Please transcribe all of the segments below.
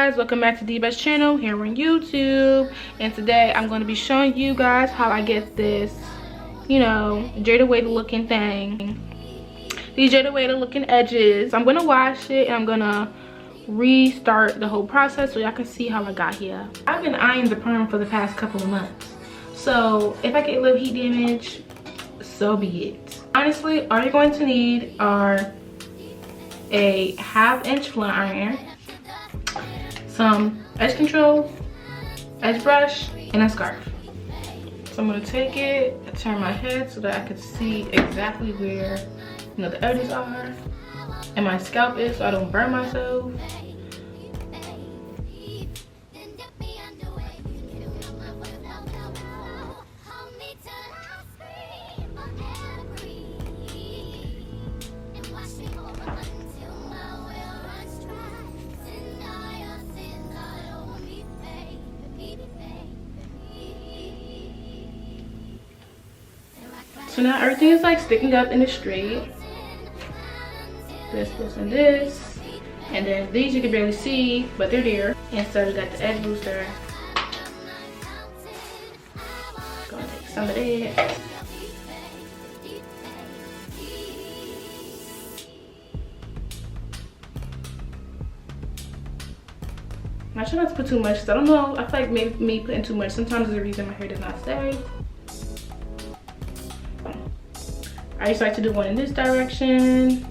guys, welcome back to D-Best channel here on YouTube. And today I'm going to be showing you guys how I get this, you know, Jada Waiter looking thing. These Jada Waiter looking edges. I'm going to wash it and I'm going to restart the whole process so y'all can see how I got here. I've been eyeing the perm for the past couple of months. So if I get a little heat damage, so be it. Honestly, all you're going to need are a 1/2-inch flat iron, some edge control, edge brush, and a scarf. So I'm gonna take it and turn my head so that I can see exactly where, you know, the edges are and my scalp is, so I don't burn myself. So now everything is like sticking up in the straight. This, and this. And then these you can barely see, but they're there. And so we got the edge booster. Gonna take some of that. I try not to put too much because I don't know. I feel like maybe me putting too much sometimes is the reason my hair does not stay. I just like to do one in this direction,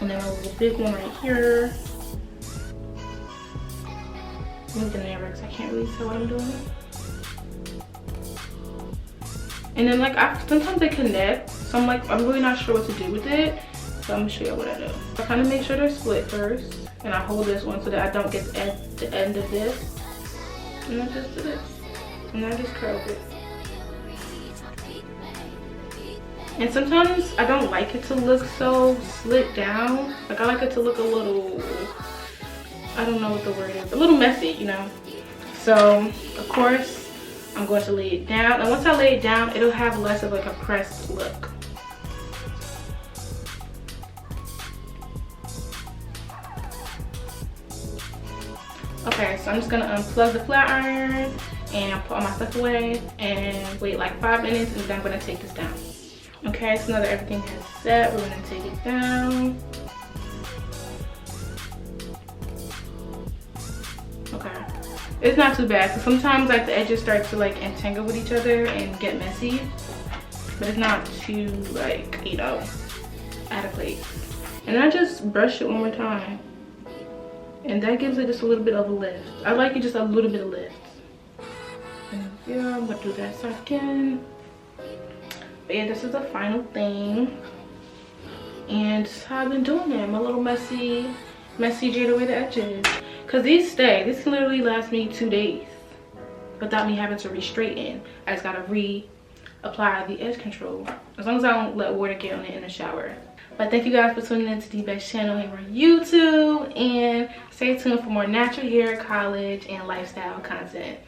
and then a little big one right here. Move the nail because I can't really tell what I'm doing. And then like sometimes they connect, so I'm really not sure what to do with it. So I'm gonna show you what I do. I kind of make sure they're split first, and I hold this one so that I don't get the end of this. And I just do this, and I just curl it. And sometimes I don't like it to look so slit down. Like I like it to look a little, I don't know what the word is, a little messy, you know. So of course I'm going to lay it down, and once I lay it down it'll have less of like a pressed look. Okay, so I'm just gonna unplug the flat iron and put all my stuff away and wait like 5 minutes, and then I'm gonna take this down. Okay, so now that everything has set, we're gonna take it down. Okay, it's not too bad, because sometimes like the edges start to like entangle with each other and get messy, but it's not too like, you know, out of place. And I just brush it one more time, and that gives it just a little bit of a lift. I like it just a little bit of lift. And yeah, I'm gonna do that second. But yeah, this is the final thing, and I've been doing it. My little messy Jada Waiter edges, because these can literally last me 2 days without me having to re-straighten. I just gotta reapply the edge control, as long as I don't let water get on it in the shower. But thank you guys for tuning in to D-Best channel here on YouTube, and stay tuned for more natural hair, college, and lifestyle content.